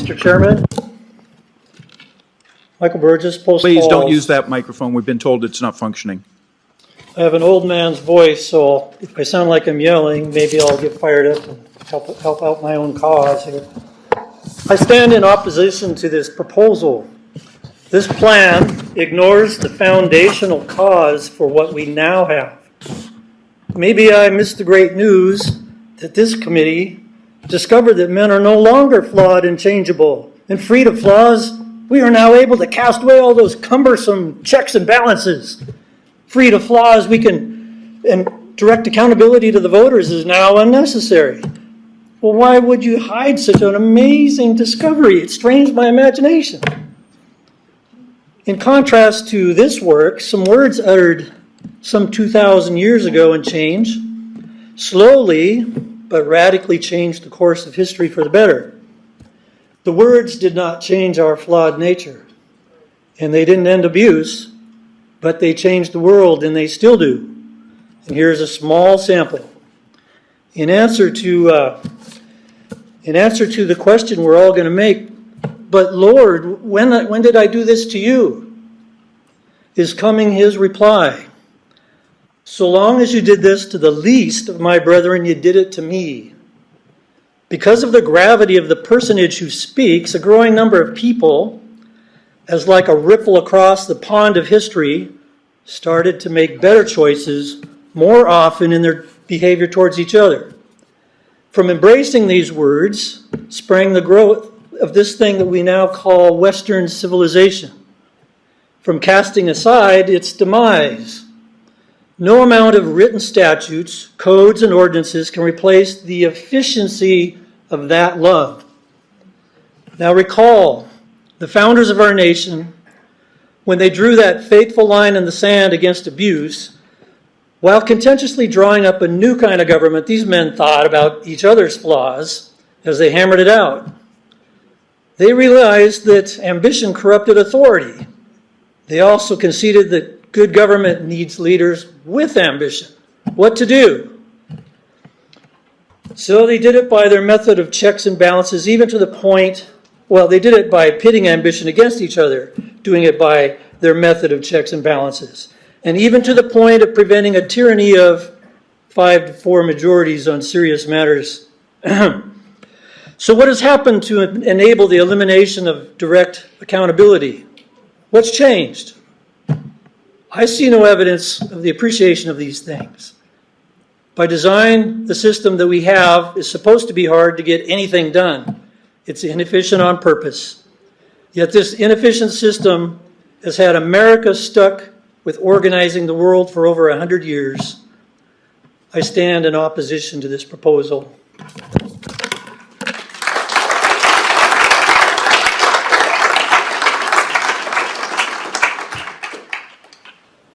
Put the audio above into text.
Mr. Chairman. Micheal Burgess, Post Please Falls. don't use that microphone. We've been told it's not functioning. I have an old man's voice, so if I sound like I'm yelling, maybe I'll get fired up and help out my own cause here. I stand in opposition to this proposal. This plan ignores the foundational cause for what we now have. Maybe I missed the great news that this committee discovered that men are no longer flawed and changeable and freed of flaws. We are now able to cast away all those cumbersome checks and balances. Freed of flaws, and direct accountability to the voters is now unnecessary. Well, why would you hide such an amazing discovery? It strains my imagination. In contrast to this work, some words uttered some 2,000 years ago and change, slowly but radically changed the course of history for the better. The words did not change our flawed nature, and they didn't end abuse, but they changed the world, and they still do. And here's a small sample. In answer to the question we're all going to make, but Lord, when did I do this to you? Is coming his reply. So long as you did this to the least of my brethren, you did it to me. Because of the gravity of the personage who speaks, a growing number of people, as like a ripple across the pond of history, started to make better choices more often in their behavior towards each other. From embracing these words sprang the growth of this thing that we now call Western civilization. From casting aside its demise. No amount of written statutes, codes, and ordinances can replace the efficiency of that love. Now recall, the founders of our nation, when they drew that fateful line in the sand against abuse, while contentiously drawing up a new kind of government, these men thought about each other's flaws as they hammered it out. They realized that ambition corrupted authority. They also conceded that good government needs leaders with ambition. What to do? So they did it by their method of checks and balances, even to the point, they did it by pitting ambition against each other, doing it by their method of checks and balances. And even to the point of preventing a tyranny of 5-4 majorities on serious matters. So what has happened to enable the elimination of direct accountability? What's changed? I see no evidence of the appreciation of these things. By design, the system that we have is supposed to be hard to get anything done. It's inefficient on purpose. Yet this inefficient system has had America stuck with organizing the world for over 100 years. I stand in opposition to this proposal.